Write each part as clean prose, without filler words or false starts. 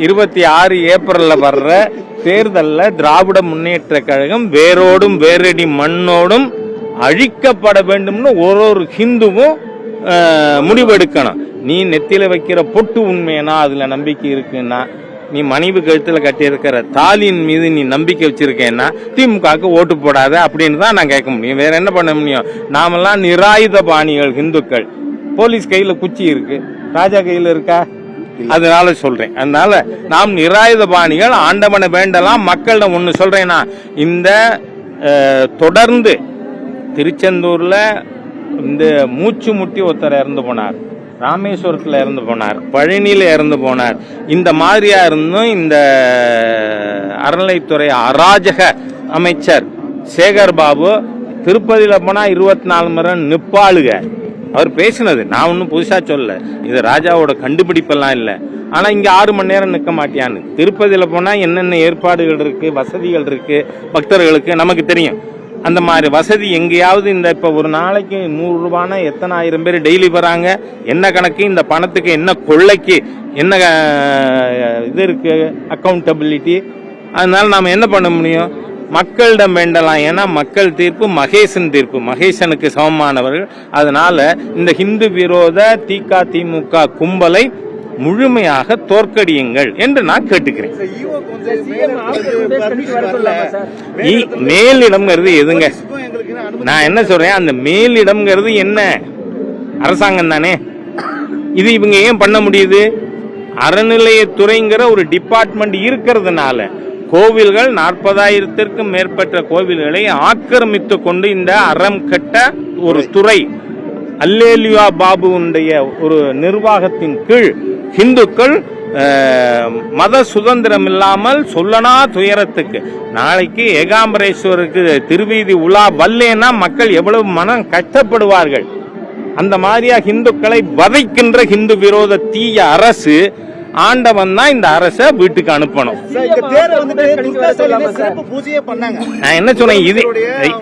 26 ஏப்ரல்ல வர்ற தேர்தலில் திராவிட முன்னேற்ற கழகம் வேரோடும் வேரடி மண்ணோடும் அழிக்கப்பட வேண்டும்னு ஒரு ஹிந்துவும் முடிவெடுக்கணும். நீ நெத்தியில வைக்கிற பொட்டு உண்மையா அதுல நம்பிக்கை இருக்குன்னா, நீ மனைவி கழுத்துல கட்டியிருக்கிற தாலியின் மீது நீ நம்பிக்கை வச்சிருக்கேன்னா திமுகவுக்கு ஓட்டு போடாத அப்படின்னு தான் நான் கேட்க முடியும். வேற என்ன பண்ண முடியும்? நாமெல்லாம் நிராயுத பாணிகள் இந்துக்கள். போலீஸ் கையில குச்சி இருக்கு, ராஜா கையில இருக்கா? அதனால சொல்றேன். அதனால நாம் நிராயுத பாணிகள், ஆண்டவனை வேண்டலாம். மக்களிடம் ஒண்ணு சொல்றேன்னா, இந்த தொடர்ந்து திருச்செந்தூர்ல இந்த மூச்சு முட்டி ஒருத்தர் இறந்து போனார், ராமேஸ்வரத்தில் இறந்து போனார், பழனியில இறந்து போனார். இந்த மாதிரியா இருந்தும் இந்த அறநிலைத்துறை அராஜக அமைச்சர் சேகர் பாபு திருப்பதியில போனா 24 மணி நேரம் நிப்பாளுக. அவர் பேசினது நான் ஒன்னும் புதுசா சொல்ல, இது ராஜாவோட கண்டுபிடிப்பெல்லாம் இல்லை. ஆனா இங்க 6 மணி நேரம் நிக்க மாட்டியான்னு. திருப்பதியில போனா என்னென்ன ஏற்பாடுகள் இருக்கு, வசதிகள் இருக்கு பக்தர்களுக்கு நமக்கு தெரியும். அந்த மாதிரி வசதி எங்கேயாவது இந்த இப்ப ஒரு நாளைக்கு 100 ரூபானா எத்தனை ஆயிரம் பேர் டெய்லி வராங்க, என்ன கணக்கு, இந்த பணத்துக்கு என்ன கொள்ளைக்கு என்ன இது இருக்கு, அக்கௌண்டபிலிட்டி. அதனால நாம என்ன பண்ண முடியும்? மக்களிடம் வேண்டலாம். ஏன்னா மக்கள் தீர்ப்பு மகேசன் தீர்ப்பு, மகேசனுக்கு சமமானவர்கள். அதனால இந்த ஹிந்து விரோத திமுக கும்பலை முழுமையாக தோற்கடியுங்கள் என்று நான் கேட்டுக்கிறேன். மேலிடம்ங்கிறது எதுங்க? நான் என்ன சொல்றேன், அந்த மேலிடம்ங்கிறது என்ன? அரசாங்கம் தானே. இது இவங்க ஏன் பண்ண முடியுது? அறநிலையத்துறைங்கிற ஒரு டிபார்ட்மெண்ட் இருக்கிறதுனால கோவில்கள் 40,000த்திற்கும் மேற்பட்ட கோவில்களை ஆக்கிரமித்து கொண்டு இந்த அறம் கட்ட ஒரு துறை அல்லேலியா பாபுடைய ஒரு நிர்வாகத்தின் கீழ் இந்துக்கள் மத சுதந்திரம் இல்லாமல் சொல்லனா துயரத்துக்கு. நாளைக்கு ஏகாம்பரேஸ்வருக்கு திருவீதி உலா வல்லேன்னா மக்கள் எவ்வளவு மனம் கஷ்டப்படுவார்கள். அந்த மாதிரியா இந்துக்களை வதைக்கின்ற ஹிந்து விரோத தீய அரசு ஆண்டவன் தான் இந்த அரசை வீட்டுக்கு அனுப்பணும். நான் என்ன சொல்றேன், இது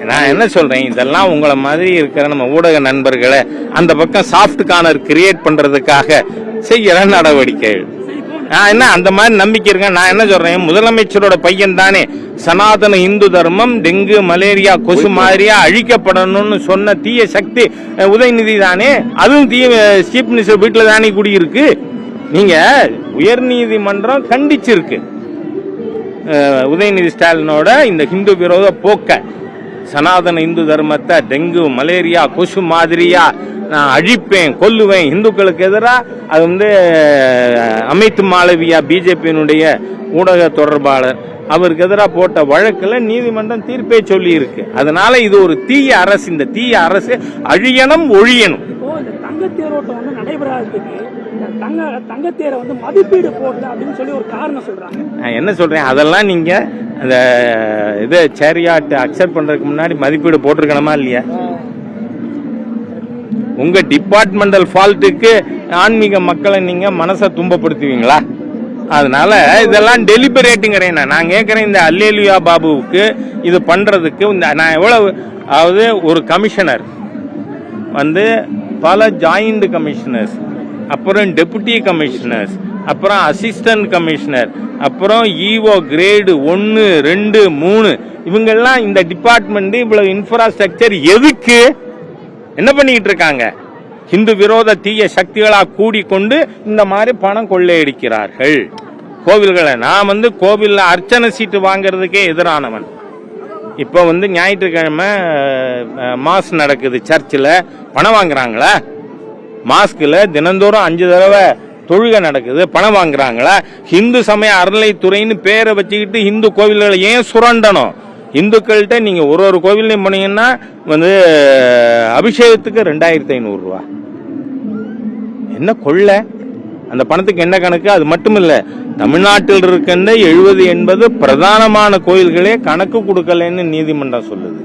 நான் என்ன சொல்றேன், இதெல்லாம் உங்களை மாதிரி இருக்கிற நம்ம ஊடக நண்பர்களை அந்த பக்கம் சாஃப்ட் கார்னர் கிரியேட் பண்றதுக்காக செய்யற நடவடிக்கைகள். நான் என்ன அந்த மாதிரி நம்பிக்கை இருக்கேன். நான் என்ன சொல்றேன், முதலமைச்சரோட பையன் தானே சனாதன இந்து தர்மம், டெங்கு, மலேரியா, கொசு மாதிரியா அழிக்கப்படணும்னு சொன்ன தீய சக்தி உதயநிதி தானே. அதுவும் தீய சீஃப் மினிஸ்டர் வீட்டுல தானே குடியிருக்கு. நீங்க உயர் நீதிமன்றம் கண்டிச்சிருக்கு உதயநிதி ஸ்டாலினோட இந்த ஹிந்து விரோத போக்க. சனாதன இந்து தர்மத்தை டெங்கு, மலேரியா, கொசு மாதிரியா நான் அழிப்பேன், கொல்லுவேன் இந்துக்களுக்கு எதிராக. அது அமித் மாளவியா பிஜேபியினுடைய ஊடக தொடர்பாளர், அவருக்கு எதிராக போட்ட வழக்குல நீதிமன்றம் தீர்ப்பே சொல்லி இருக்கு. அதனால இது ஒரு தீய அரசு. இந்த தீய அரசு அழியணும், ஒழியணும். தங்கத்தேரோட்டம் நடைபெறாததுக்கு தங்கத்தேரை மதிப்பீடு போடல அப்படின்னு சொல்லி ஒரு காரணம் சொல்றாங்க. நான் என்ன சொல்றேன், அதெல்லாம் நீங்க அந்த இது சேரியாட் அக்செப்ட் பண்றதுக்கு முன்னாடி மதிப்பீடு போட்டிருக்கணுமா இல்லையா? உங்க டிபார்ட்மெண்டல் ஃபால்ட்டுக்கு ஆன்மீக மக்களை நீங்க மனசை துன்பப்படுத்துவீங்களா? அதனால இதெல்லாம் டெலிபரேட்டுங்கிறேன். நான் கேட்கிறேன், இந்த அல்லேலியா பாபுவுக்கு இது பண்றதுக்கு நான் எவ்வளவு, அதாவது ஒரு கமிஷனர் பல ஜாயிண்ட் கமிஷனர்ஸ், அப்புறம் டெபுட்டி கமிஷனர்ஸ், அப்புறம் அசிஸ்டன்ட் கமிஷனர், அப்புறம் இஓ கிரேடு 1, 2, 3, இவங்கெல்லாம் இந்த டிபார்ட்மெண்ட் இவ்வளவு இன்ஃப்ராஸ்ட்ரக்சர் எதுக்கு? என்ன பண்ணிட்டு இருக்காங்க? ஹிந்து விரோத தீய சக்திகளா கூடிக்கொண்டு இந்த மாதிரி பணம் கொள்ளையடிக்கிறார்கள் கோவில்களை. நான் கோவில்ல அர்ச்சனை சீட்டு வாங்கறதுக்கே எதிரானவன். இப்ப ஞாயிற்றுக்கிழமை மாஸ் நடக்குது, சர்ச்சில் பணம் வாங்குறாங்களா? மாஸ்குல தினந்தோறும் 5 தடவை தொழுகை நடக்குது, பணம் வாங்குறாங்களா? ஹிந்து சமய அறநிலைத்துறைன்னு பேரை வச்சுக்கிட்டு ஹிந்து கோவில்களை ஏன் சுரண்டணும்? இந்துக்கள்கிட்ட நீங்க ஒரு கோவிலையும் போனீங்கன்னா அபிஷேகத்துக்கு 2,500 ரூபா. என்ன கொள்ள? அந்த பணத்துக்கு என்ன கணக்கு? அது மட்டும் இல்ல, தமிழ்நாட்டில் இருக்கின்ற 70-80 பிரதானமான கோயில்களே கணக்கு கொடுக்கலன்னு நீதிமன்றம் சொல்லுது.